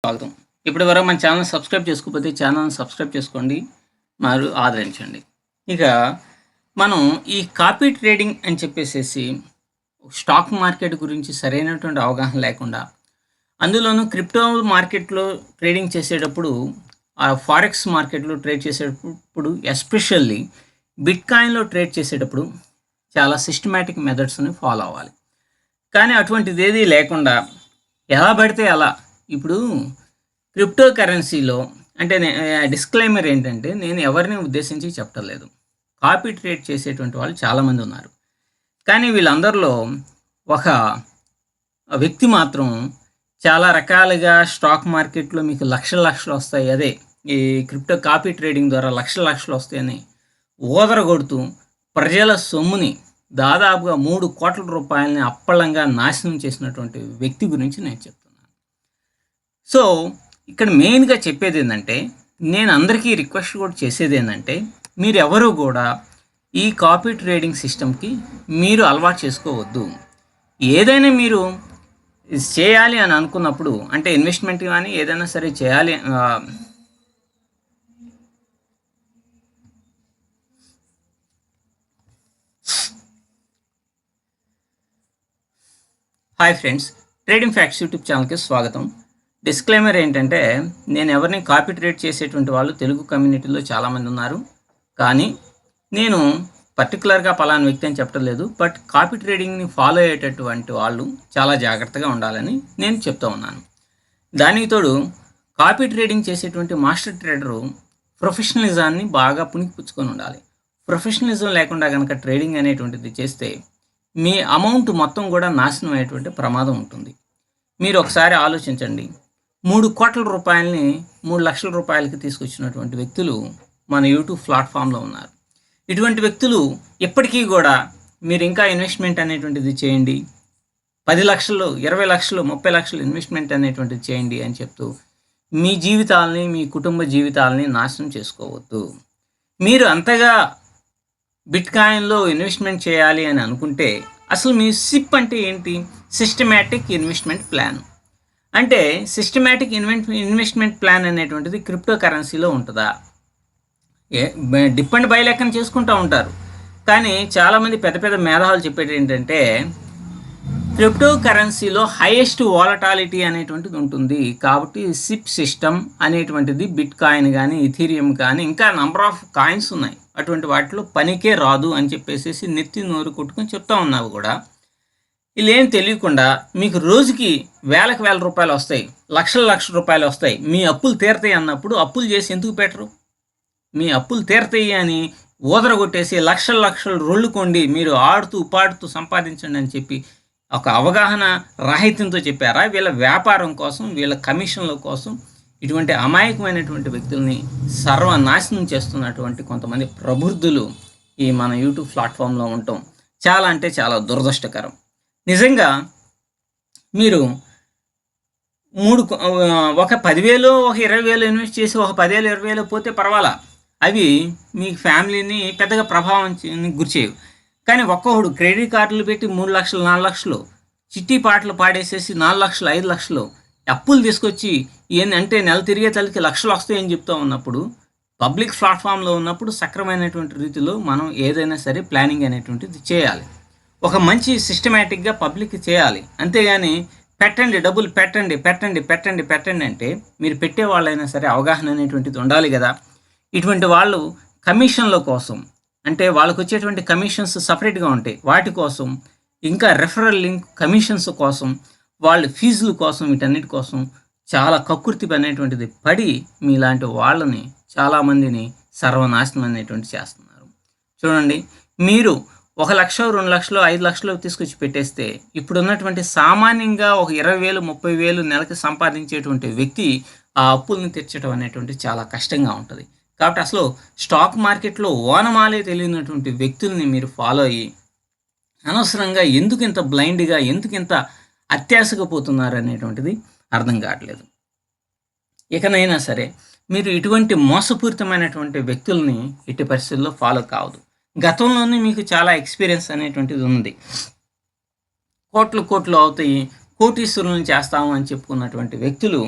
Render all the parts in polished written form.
స్వాగతం. ఇప్పటివరకు మన ఛానల్ సబ్స్క్రైబ్ చేసుకోకపోతే ఛానల్‌ని సబ్స్క్రైబ్ చేసుకోండి. మరియు ఆదరించండి. ఇక మనం ఈ కాపీ ట్రేడింగ్ అని చెప్పేసేసి స్టాక్ మార్కెట్ గురించి సరైనటువంటి అవగాహన లేకుండా, అందులోనూ క్రిప్టో మార్కెట్‌లో ట్రేడింగ్ చేసేటప్పుడు, ఫారెక్స్ మార్కెట్‌లో ట్రేడ్ చేసేటప్పుడు ఎస్పెషల్లీ బిట్‌కాయిన్‌లో ట్రేడ్ చేసేటప్పుడు చాలా సిస్టమాటిక్ మెథడ్స్‌ని ఫాలో అవ్వాలి. కానీ అటువంటిదేదీ లేకుండా ఎలా పడితే అలా ఇప్పుడు క్రిప్టో కరెన్సీలో అంటే డిస్క్లైమర్ ఏంటంటే నేను ఎవరిని ఉద్దేశించి చెప్పట్లేదు. కాపీ ట్రేడ్ చేసేటువంటి వాళ్ళు చాలామంది ఉన్నారు. కానీ వీళ్ళందరిలో ఒక వ్యక్తి మాత్రం చాలా రకాలుగా స్టాక్ మార్కెట్‌లో మీకు లక్షలు వస్తాయి. అదే ఈ క్రిప్టో కాపీ ట్రేడింగ్ ద్వారా లక్షలు వస్తాయని ఊదరగొడుతూ ప్రజల సొమ్ముని దాదాపుగా 3,00,00,000 రూపాయలని అప్పళంగా నాశనం చేసినటువంటి వ్యక్తి గురించి నేను చెప్తున్నాను. సో ఇక్కడ మెయిన్‌గా చెప్పేదేందంటే, నేను అందరికీ రిక్వెస్ట్ కూడా చేసేదేందంటే, మీరెవరూ కూడా ఈ కాపీ ట్రేడింగ్ సిస్టమ్‌కి మీరు అలవాటు చేసుకోవద్దు. ఏదైనా మీరు చేయాలి అని అనుకున్నప్పుడు, అంటే ఇన్వెస్ట్‌మెంట్ కానీ ఏదైనా సరే చేయాలి hi friends, trading facts YouTube ఛానల్‌కి స్వాగతం. డిస్క్లైమర్ ఏంటంటే, నేను ఎవరిని కాపీ ట్రేడ్ చేసేటువంటి వాళ్ళు తెలుగు కమ్యూనిటీలో చాలామంది ఉన్నారు. కానీ నేను పర్టికులర్గా పలానా వ్యక్తి అని చెప్పడం లేదు. బట్ కాపీ ట్రేడింగ్‌ని ఫాలో అయ్యేటటువంటి వాళ్ళు చాలా జాగ్రత్తగా ఉండాలని నేను చెప్తూ ఉన్నాను. దానికి తోడు కాపీ ట్రేడింగ్ చేసేటువంటి మాస్టర్ ట్రేడరు ప్రొఫెషనలిజాన్ని బాగా పుణికిపుచ్చుకొని ఉండాలి. ప్రొఫెషనలిజం లేకుండా కనుక ట్రేడింగ్ అనేటువంటిది చేస్తే మీ అమౌంట్ మొత్తం కూడా నాశనం అయ్యేటువంటి ప్రమాదం ఉంటుంది. మీరు ఒకసారి ఆలోచించండి. 3,00,00,000 రూపాయలని 3,00,000 రూపాయలకి తీసుకొచ్చినటువంటి వ్యక్తులు మన యూట్యూబ్ ప్లాట్ఫామ్లో ఉన్నారు. ఇటువంటి వ్యక్తులు ఎప్పటికీ కూడా మీరు ఇంకా ఇన్వెస్ట్మెంట్ అనేటువంటిది చేయండి, 10 లక్షలు, 20 లక్షలు, 30 లక్షలు ఇన్వెస్ట్మెంట్ అనేటువంటిది చేయండి అని చెప్తూ మీ జీవితాలని, మీ కుటుంబ జీవితాలని నాశనం చేసుకోవద్దు. మీరు అంతగా బిట్‌కాయిన్‌లో ఇన్వెస్ట్మెంట్ చేయాలి అని అనుకుంటే అసలు మీ సిప్ అంటే ఏంటి? Systematic investment plan. అంటే సిస్టమాటిక్ ఇన్వెస్ట్మెంట్ ప్లాన్ అనేటువంటిది క్రిప్టో కరెన్సీలో ఉంటుందా? డిప్ అండ్ బై లెక్కన చేసుకుంటూ ఉంటారు. కానీ చాలామంది పెద్ద పెద్ద మేధావులు చెప్పేది ఏంటంటే, క్రిప్టో కరెన్సీలో హైయెస్ట్ వాలటాలిటీ అనేటువంటిది ఉంటుంది. కాబట్టి సిప్ సిస్టమ్ అనేటువంటిది బిట్‌కాయిన్ కానీ, ఇథీరియం కానీ, ఇంకా నంబర్ ఆఫ్ కాయిన్స్ ఉన్నాయి. అటువంటి వాటిలో పనికే రాదు అని చెప్పేసి నెత్తి నోరు కొట్టుకొని చెప్తా ఉన్నావు కూడా. వీళ్ళేం తెలియకుండా మీకు రోజుకి వేల రూపాయలు వస్తాయి, లక్షల రూపాయలు వస్తాయి, మీ అప్పులు తీరతాయి అన్నప్పుడు అప్పులు చేసి ఎందుకు పెట్టరు? మీ అప్పులు తీరతాయి అని ఊదరగొట్టేసి లక్షలు రొల్లుకోండి, మీరు ఆడుతూ పాడుతూ సంపాదించండి అని చెప్పి ఒక అవగాహన రాహిత్యంతో చెప్పారా? వీళ్ళ వ్యాపారం కోసం, వీళ్ళ కమిషన్ల కోసం ఇటువంటి అమాయకమైనటువంటి వ్యక్తుల్ని సర్వనాశనం చేస్తున్నటువంటి కొంతమంది ప్రబుద్ధులు ఈ మన యూట్యూబ్ ప్లాట్ఫామ్లో ఉండటం చాలా అంటే చాలా దురదృష్టకరం. నిజంగా మీరు ఒక 10,000 ఒక 20,000 ఇన్వెస్ట్ చేసి ఒక 10,000 20,000 పోతే పర్వాలా, అవి మీ ఫ్యామిలీని పెద్దగా ప్రభావం గురిచేయవు. కానీ ఒక్కొక్కడు క్రెడిట్ కార్డులు పెట్టి 3 లక్షలు 4 లక్షలు చిట్టి పాటలు పాడేసేసి 4 లక్షలు 5 లక్షలు అప్పులు తీసుకొచ్చి ఏంటంటే నెల తిరిగే తల్లికి లక్షలు వస్తాయని చెప్తూ ఉన్నప్పుడు, పబ్లిక్ ప్లాట్ఫామ్లో ఉన్నప్పుడు సక్రమైనటువంటి రీతిలో మనం ఏదైనా సరే ప్లానింగ్ అనేటువంటిది చేయాలి. ఒక మంచి సిస్టమేటిక్గా పబ్లిక్ చేయాలి. అంతేగాని పెట్టండి, డబ్బులు పెట్టండి అంటే మీరు పెట్టే వాళ్ళైనా సరే అవగాహన అనేటువంటిది ఉండాలి కదా. ఇటువంటి వాళ్ళు కమిషన్ల కోసం, అంటే వాళ్ళకు వచ్చేటువంటి కమిషన్స్ సపరేట్గా ఉంటాయి, వాటి కోసం ఇంకా రెఫరల్ లింక్ కమిషన్స్ కోసం, వాళ్ళ ఫీజుల కోసం, వీటన్నిటి కోసం చాలా కక్కుర్తి అనేటువంటిది పడి మీలాంటి వాళ్ళని చాలామందిని సర్వనాశనం అనేటువంటి చేస్తున్నారు. చూడండి, మీరు 1 లక్ష 2 లక్షలు 5 లక్షలు తీసుకొచ్చి పెట్టేస్తే ఇప్పుడున్నటువంటి సామాన్యంగా ఒక 20,000 30,000 నెలకి సంపాదించేటువంటి వ్యక్తి ఆ అప్పుల్ని తీర్చడం అనేటువంటి చాలా కష్టంగా ఉంటుంది. కాబట్టి అసలు స్టాక్ మార్కెట్లో ఓనమాలే తెలియనటువంటి వ్యక్తుల్ని మీరు ఫాలో అయ్యి అనవసరంగా ఎందుకు ఇంత బ్లైండ్గా, ఎందుకు ఇంత అత్యాశగా పోతున్నారు అనేటువంటిది అర్థం కావట్లేదు. ఇకనైనా సరే మీరు ఇటువంటి మోసపూరితమైనటువంటి వ్యక్తుల్ని ఎట్టి పరిస్థితుల్లో ఫాలో కావద్దు. గతంలోనే మీకు చాలా ఎక్స్పీరియన్స్ అనేటువంటిది ఉంది. కోట్లు అవుతాయి, కోటీశ్వరులను చేస్తాము అని చెప్పుకున్నటువంటి వ్యక్తులు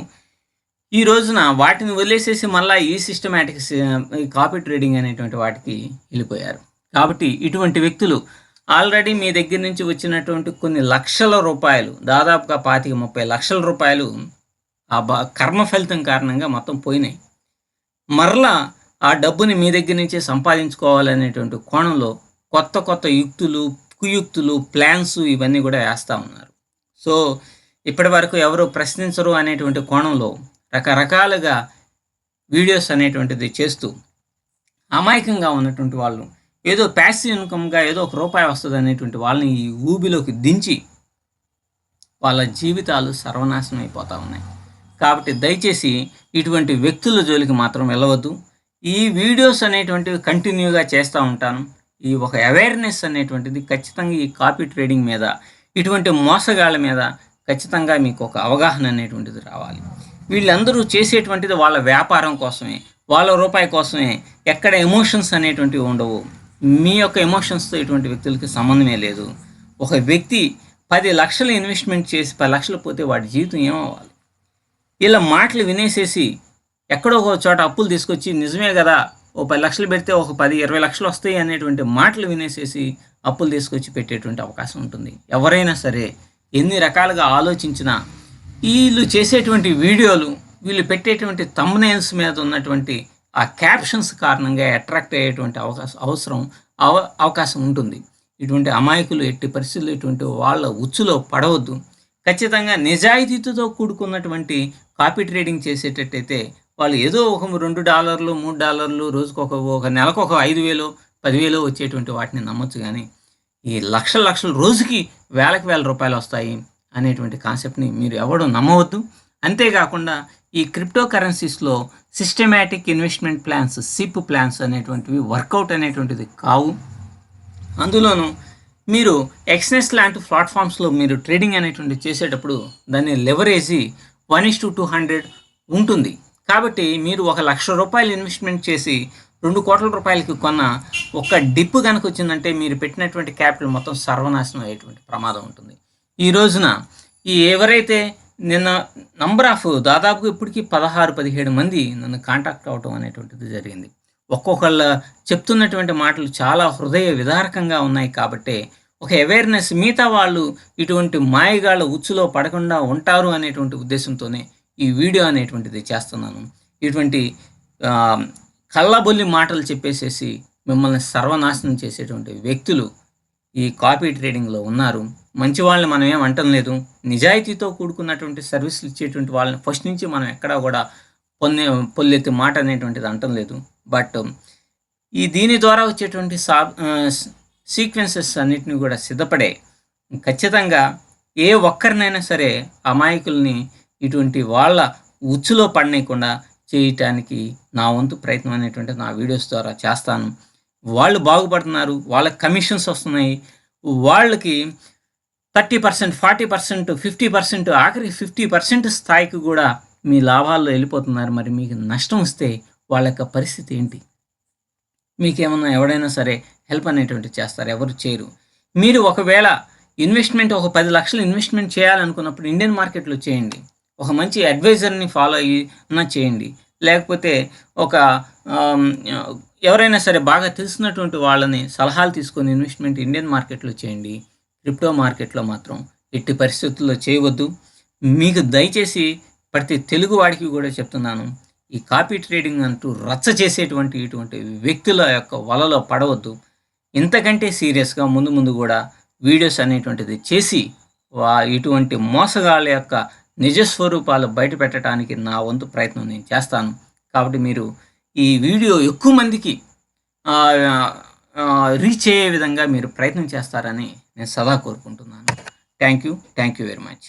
ఈ రోజున వాటిని వదిలేసేసి మళ్ళా ఈ సిస్టమాటిక్ ఈ కాపీ ట్రేడింగ్ అనేటువంటి వాటికి వెళ్ళిపోయారు. కాబట్టి ఇటువంటి వ్యక్తులు ఆల్రెడీ మీ దగ్గర నుంచి వచ్చినటువంటి కొన్ని లక్షల రూపాయలు, దాదాపుగా 25-30 లక్షల రూపాయలు కర్మ ఫలితం కారణంగా మొత్తం పోయినాయి. మరలా ఆ డబ్బుని మీ దగ్గర నుంచే సంపాదించుకోవాలనేటువంటి కోణంలో కొత్త కొత్త యుక్తులు, కుయుక్తులు, ప్లాన్స్ ఇవన్నీ కూడా వేస్తూ ఉన్నారు. సో ఇప్పటి వరకు ఎవరు ప్రశ్నించరు అనేటువంటి కోణంలో రకరకాలుగా వీడియోస్ అనేటువంటిది చేస్తూ అమాయకంగా ఉన్నటువంటి వాళ్ళు ఏదో ప్యాసివ్ ఇన్కమ్గా ఏదో ₹1 వస్తుంది అనేటువంటి వాళ్ళని ఈ ఊబిలోకి దించి వాళ్ళ జీవితాలు సర్వనాశనం అయిపోతూ ఉన్నాయి. కాబట్టి దయచేసి ఇటువంటి వ్యక్తుల జోలికి మాత్రం వెళ్ళవద్దు. ఈ వీడియోస్ అనేటువంటివి కంటిన్యూగా చేస్తూ ఉంటాను. ఈ ఒక అవేర్నెస్ అనేటువంటిది ఖచ్చితంగా ఈ కాపీ ట్రేడింగ్ మీద, ఇటువంటి మోసగాళ్ళ మీద ఖచ్చితంగా మీకు ఒక అవగాహన అనేటువంటిది రావాలి. వీళ్ళందరూ చేసేటువంటిది వాళ్ళ వ్యాపారం కోసమే, వాళ్ళ రూపాయి కోసమే. ఎక్కడ ఎమోషన్స్ అనేటువంటివి ఉండవు. మీ యొక్క ఎమోషన్స్తో ఇటువంటి వ్యక్తులకి సంబంధమే లేదు. ఒక వ్యక్తి 10 లక్షలు ఇన్వెస్ట్మెంట్ చేసి 10 లక్షలు పోతే వాడి జీవితం ఏమవ్వాలి? ఇలా మాటలు వినేసేసి ఎక్కడో ఒక చోట అప్పులు తీసుకొచ్చి నిజమే కదా, ఓ 10 లక్షలు పెడితే ఒక 10-20 లక్షలు వస్తాయి అనేటువంటి మాటలు వినేసేసి అప్పులు తీసుకొచ్చి పెట్టేటువంటి అవకాశం ఉంటుంది. ఎవరైనా సరే ఎన్ని రకాలుగా ఆలోచించినా వీళ్ళు చేసేటువంటి వీడియోలు, వీళ్ళు పెట్టేటువంటి థంబ్నెయిల్స్ మీద ఉన్నటువంటి ఆ క్యాప్షన్స్ కారణంగా అట్రాక్ట్ అయ్యేటువంటి అవకాశం ఉంటుంది. ఇటువంటి అమాయకులు ఎట్టి పరిస్థితుల్లో ఇటువంటి వాళ్ళ ఉచ్చులో పడవద్దు. ఖచ్చితంగా నిజాయితీతో కూడుకున్నటువంటి కాపీ ట్రేడింగ్ చేసేటట్టయితే వాళ్ళు ఏదో ఒక $2, $3 రోజుకు ఒక నెలకు ఒక 5,000, 10,000 వచ్చేటువంటి వాటిని నమ్మొచ్చు. కానీ ఈ లక్షలు రోజుకి వేల రూపాయలు వస్తాయి అనేటువంటి కాన్సెప్ట్ని మీరు ఎవడూ నమ్మవద్దు. అంతేకాకుండా ఈ క్రిప్టో కరెన్సీస్లో systematic investment plans, SIP plans అనేటువంటివి వర్కౌట్ అనేటువంటిది కావు. అందులోనూ మీరు ఎక్స్నెస్ లాంటి ప్లాట్ఫామ్స్లో మీరు ట్రేడింగ్ అనేటువంటిది చేసేటప్పుడు దాన్ని లెవరేజీ 1:200 ఉంటుంది. కాబట్టి మీరు ₹1,00,000 ఇన్వెస్ట్మెంట్ చేసి ₹2 కోట్ల కొన్న ఒక డిప్ కనుక వచ్చిందంటే మీరు పెట్టినటువంటి క్యాపిటల్ మొత్తం సర్వనాశనం అయ్యేటువంటి ప్రమాదం ఉంటుంది. ఈ రోజున ఎవరైతే నిన్న దాదాపుగా ఇప్పటికీ 16-17 మంది నన్ను కాంటాక్ట్ అవ్వటం అనేటువంటిది జరిగింది. ఒక్కొక్కళ్ళ చెప్తున్నటువంటి మాటలు చాలా హృదయ విదారకంగా ఉన్నాయి. కాబట్టి ఒక అవేర్నెస్, మిగతా వాళ్ళు ఇటువంటి మాయగాళ్ళ ఉచ్చులో పడకుండా ఉంటారు అనేటువంటి ఉద్దేశంతోనే ఈ వీడియో అనేటువంటిది చేస్తున్నాను. ఇటువంటి కళ్ళబొల్లి మాటలు చెప్పేసేసి మిమ్మల్ని సర్వనాశనం చేసేటువంటి వ్యక్తులు ఈ కాపీ ట్రేడింగ్లో ఉన్నారు. మంచి వాళ్ళని మనం ఏం అంటం లేదు. నిజాయితీతో కూడుకున్నటువంటి సర్వీసులు ఇచ్చేటువంటి వాళ్ళని ఫస్ట్ నుంచి మనం ఎక్కడా కూడా పొల్లెత్తి మాట అనేటువంటిది అంటం లేదు. బట్ దీని ద్వారా వచ్చేటువంటి సీక్వెన్సెస్ అన్నిటిని కూడా సిద్ధపడే ఖచ్చితంగా ఏ ఒక్కరినైనా సరే అమాయకుల్ని ఇటువంటి వాళ్ళ ఉచ్చులో పడనీయకుండా చేయటానికి నా వంతు ప్రయత్నం అనేటువంటిది నా వీడియోస్ ద్వారా చేస్తాను. వాళ్ళు బాగుపడుతున్నారు, వాళ్ళకి కమిషన్స్ వస్తున్నాయి. వాళ్ళకి 30%, 40%, 50%, ఆఖరికి 50% స్థాయికి కూడా మీ లాభాల్లో వెళ్ళిపోతున్నారు. మరి మీకు నష్టం వస్తే వాళ్ళ యొక్క పరిస్థితి ఏంటి? మీకేమన్నా ఎవడైనా సరే హెల్ప్ అనేటువంటిది చేస్తారు? ఎవరు చేయరు. మీరు ఒకవేళ ఇన్వెస్ట్మెంట్ ఒక 10 లక్షలు ఇన్వెస్ట్మెంట్ చేయాలనుకున్నప్పుడు ఇండియన్ మార్కెట్లో చేయండి. ఒక మంచి అడ్వైజర్ని ఫాలో అయ్యినా చేయండి. లేకపోతే ఒక ఎవరైనా సరే బాగా తెలిసినటువంటి వాళ్ళని సలహాలు తీసుకొని ఇన్వెస్ట్మెంట్ ఇండియన్ మార్కెట్లో చేయండి. క్రిప్టో మార్కెట్లో మాత్రం ఎట్టి పరిస్థితుల్లో చేయవద్దు. మీకు దయచేసి ప్రతి తెలుగు వాడికి కూడా చెప్తున్నాను, ఈ కాపీ ట్రేడింగ్ అంటూ రచ్చ చేసేటువంటి ఇటువంటి వ్యక్తుల యొక్క వలలో పడవద్దు. ఇంతకంటే సీరియస్గా ముందు కూడా వీడియోస్ అనేటువంటిది చేసి ఇటువంటి మోసగాళ్ళ యొక్క నిజస్వరూపాలు బయట పెట్టడానికి నా వంతు ప్రయత్నం నేను చేస్తాను. కాబట్టి మీరు ఈ వీడియో ఎక్కువ మందికి రీచ్ అయ్యే విధంగా మీరు ప్రయత్నం చేస్తారని నేను సదా కోరుకుంటున్నాను. Thank you very much.